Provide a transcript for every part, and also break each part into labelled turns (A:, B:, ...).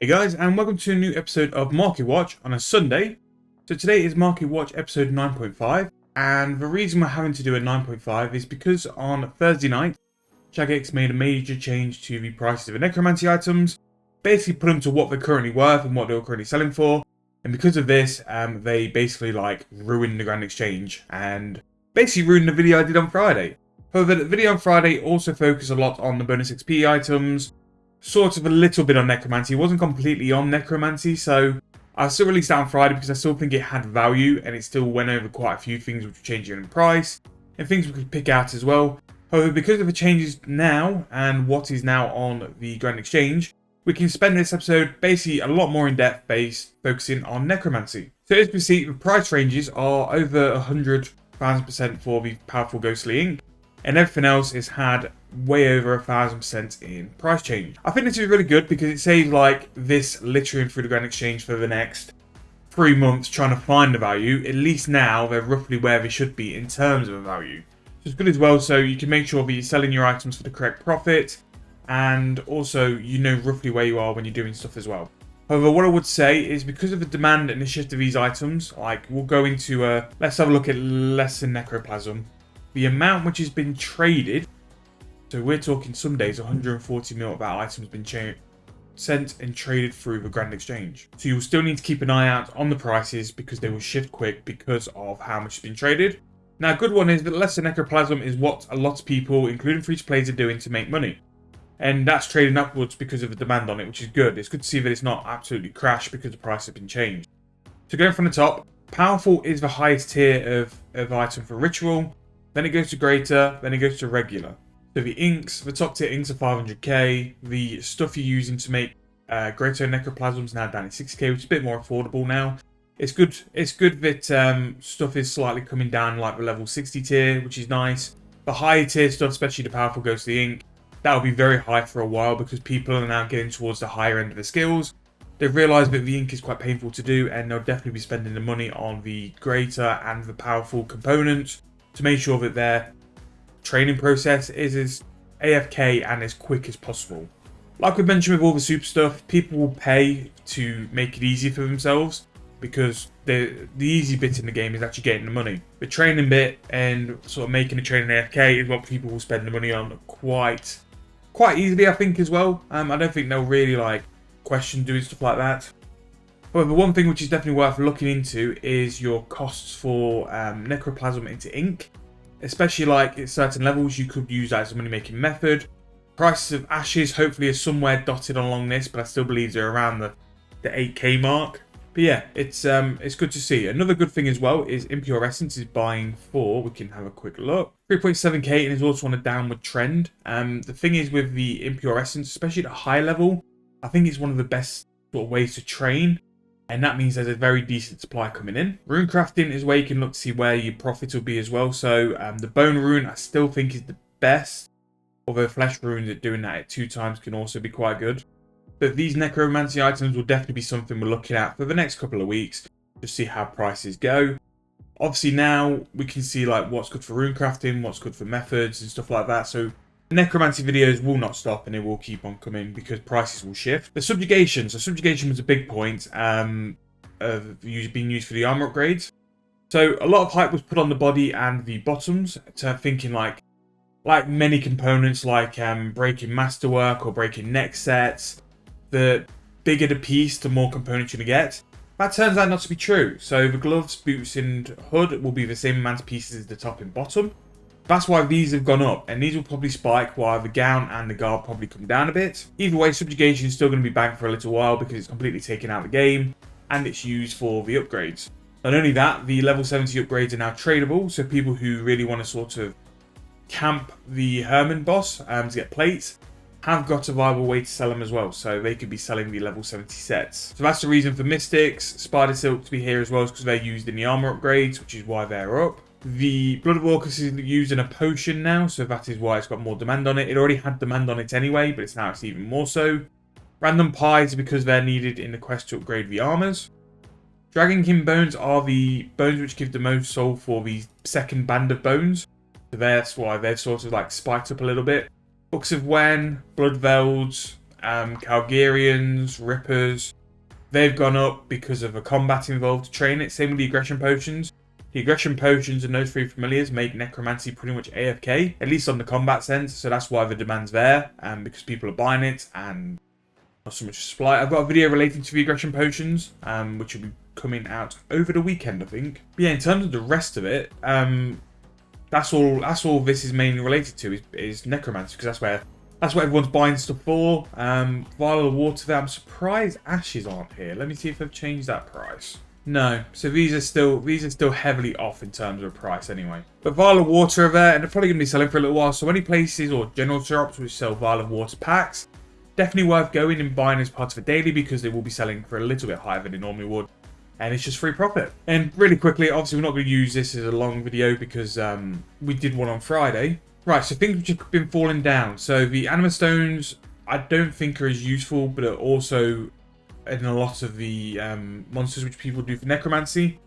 A: Hey guys, and welcome to a new episode of Marketwatch on a Sunday. So today is Marketwatch episode 9.5, and the reason we're having to do a 9.5 is because on Thursday night, Jagex made a major change to the prices of the Necromancy items, basically put them to what they're currently worth and what they were currently selling for, and because of this, they basically ruined the Grand Exchange, and basically ruined the video I did on Friday. However, the video on Friday also focused a lot on the bonus XP items, sort of a little bit on Necromancy. It wasn't completely on Necromancy, so I still released that on Friday because I still think it had value and it still went over quite a few things which were changing in price and things we could pick out as well. However, because of the changes now and what is now on the Grand Exchange, we can spend this episode basically a lot more in depth based focusing on Necromancy. So as we see, the price ranges are over 100,000% for the powerful ghostly ink, and everything else has had way over 1,000% in price change. I think this is really good because it saves this littering through the Grand Exchange for the next 3 months trying to find the value. At least now they're roughly where they should be in terms of the value. So it's good as well, so you can make sure that you're selling your items for the correct profit, and also you know roughly where you are when you're doing stuff as well. However, what I would say is because of the demand and the shift of these items, we'll go into let's have a look at Lesser Necroplasm. The amount which has been traded, so we're talking some days 140 mil of that item has been sent and traded through the Grand Exchange. So you'll still need to keep an eye out on the prices because they will shift quick because of how much has been traded. Now, a good one is that Lesser Necroplasm is what a lot of people, including free-to players, are doing to make money. And that's trading upwards because of the demand on it, which is good. It's good to see that it's not absolutely crashed because the price has been changed. So going from the top, Powerful is the highest tier of item for Ritual. Then it goes to Greater, then it goes to Regular. So the inks, the top tier inks are 500k. The stuff you're using to make Greater Necroplasm is now down at 6k, which is a bit more affordable now. It's good that stuff is slightly coming down like the level 60 tier, which is nice. The higher tier stuff, especially the Powerful Ghostly Ink, that will be very high for a while because people are now getting towards the higher end of the skills. They've realised that the ink is quite painful to do, and they'll definitely be spending the money on the Greater and the Powerful components to make sure that their training process is as AFK and as quick as possible. Like we mentioned with all the super stuff, people will pay to make it easy for themselves because the easy bit in the game is actually getting the money. The training bit and sort of making the training AFK is what people will spend the money on quite easily, I think, as well. I don't think they'll really question doing stuff like that. However, one thing which is definitely worth looking into is your costs for Necroplasm into ink. Especially at certain levels, you could use that as a money-making method. Prices of ashes hopefully are somewhere dotted along this, but I still believe they're around the 8k mark. But yeah, it's good to see. Another good thing as well is Impure Essence is buying for, we can have a quick look, 3.7k, and is also on a downward trend. The thing is with the Impure Essence, especially at a high level, I think it's one of the best sort of ways to train. And that means there's a very decent supply coming in. Rune crafting is where you can look to see where your profit will be as well. So the bone rune I still think is the best. Although flesh runes at doing that at 2 times can also be quite good. But these necromancy items will definitely be something we're looking at for the next couple of weeks to see how prices go. Obviously now we can see what's good for rune crafting, what's good for methods and stuff like that. So necromancy videos will not stop and it will keep on coming because prices will shift. The subjugation. So subjugation was a big point of being used for the armor upgrades. So a lot of hype was put on the body and the bottoms to thinking like many components breaking masterwork or breaking neck sets. The bigger the piece, the more components you're going to get. That turns out not to be true. So the gloves, boots and hood will be the same amount of pieces as the top and bottom. That's why these have gone up, and these will probably spike while the gown and the guard probably come down a bit. Either way, subjugation is still going to be banked for a little while because it's completely taken out of the game and it's used for the upgrades. Not only that, the level 70 upgrades are now tradable, so people who really want to sort of camp the Herman boss to get plates have got a viable way to sell them as well, so they could be selling the level 70 sets. So that's the reason for Mystics, Spider Silk to be here as well, is because they're used in the armor upgrades, which is why they're up. The Blood of Orcus is used in a potion now, so that is why it's got more demand on it. It already had demand on it anyway, but it's even more so. Random Pies are because they're needed in the quest to upgrade the armors. Dragon King bones are the bones which give the most soul for the second band of bones. So that's why they're sort of spiked up a little bit. Books of Wen, Bloodveld, Calgarians, Rippers, they've gone up because of a combat involved to train it. Same with the aggression potions. The aggression potions and those three familiars make Necromancy pretty much AFK, at least on the combat sense, so that's why the demand's there, because people are buying it and not so much supply. I've got a video relating to the aggression potions, which will be coming out over the weekend, I think. But yeah, in terms of the rest of it, that's all this is mainly related to is Necromancy, because that's what everyone's buying stuff for. Vial of Water there. I'm surprised Ashes aren't here. Let me see if they've changed that price. No, so these are still heavily off in terms of price anyway. But Vial of Water are there, and they're probably going to be selling for a little while. So any places or general shops which sell Vial of Water packs, definitely worth going and buying as part of a daily, because they will be selling for a little bit higher than they normally would. And it's just free profit. And really quickly, obviously we're not going to use this as a long video because we did one on Friday. Right, so things which have been falling down. So the Anima Stones, I don't think are as useful, but are also in a lot of the monsters which people do for Necromancy.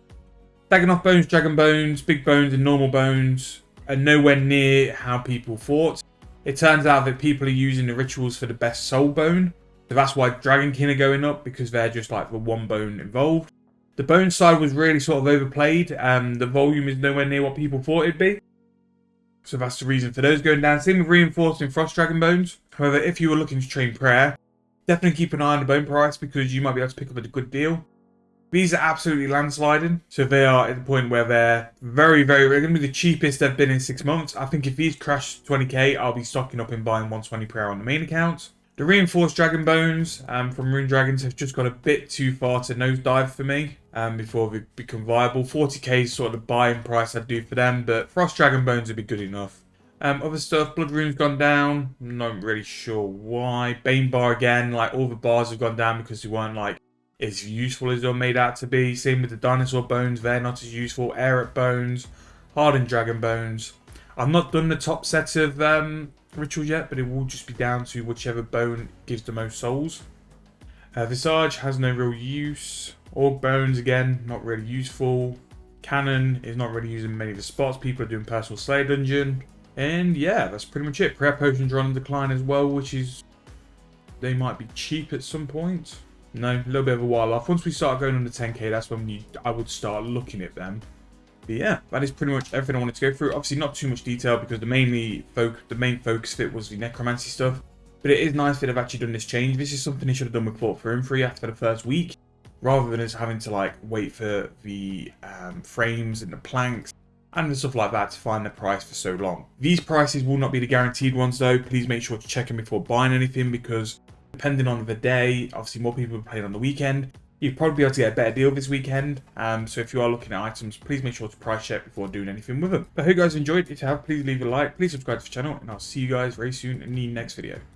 A: Daggenoth Bones, Dragon Bones, Big Bones and Normal Bones are nowhere near how people fought. It turns out that people are using the rituals for the best soul bone. So that's why Dragonkin are going up, because they're just like the one bone involved. The bone side was really sort of overplayed. The volume is nowhere near what people thought it'd be. So that's the reason for those going down. Same with Reinforcing Frost Dragon Bones. However, if you were looking to train prayer, definitely keep an eye on the bone price, because you might be able to pick up a good deal. These are absolutely landsliding. So they are at the point where they're very going to be the cheapest they've been in 6 months. I think if these crash 20k, I'll be stocking up and buying 120 prayer on the main account. The Reinforced Dragon Bones from Rune Dragons have just got a bit too far to nosedive for me before they become viable. 40k is sort of the buying price I'd do for them, but Frost Dragon Bones would be good enough. Other stuff, Blood Rune's gone down. I'm not really sure why. Bane Bar again, like all the bars have gone down because they weren't like as useful as they're made out to be. Same with the Dinosaur Bones, they're not as useful. Aerith Bones, Hardened Dragon Bones. I've not done the top set of rituals yet, but it will just be down to whichever bone gives the most souls. Visage has no real use. Orc Bones again, not really useful. Cannon is not really using many of the spots. People are doing Personal Slayer Dungeon. And yeah, that's pretty much it. Prayer Potions are on decline as well, which is, they might be cheap at some point. No, a little bit of a while off. Once we start going under 10k, that's when I would start looking at them. But yeah, that is pretty much everything I wanted to go through. Obviously not too much detail because the main focus of it was the Necromancy stuff. But it is nice that they've actually done this change. This is something they should have done with Fort Throne Free after the first week, rather than us having to like wait for the frames and the planks and the stuff like that to find the price for so long. These prices will not be the guaranteed ones though. Please make sure to check them before buying anything, because depending on the day, obviously more people are playing on the weekend. You'll probably be able to get a better deal this weekend. So if you are looking at items, please make sure to price check before doing anything with them. But I hope you guys enjoyed. If you have, please leave a like, please subscribe to the channel, and I'll see you guys very soon in the next video.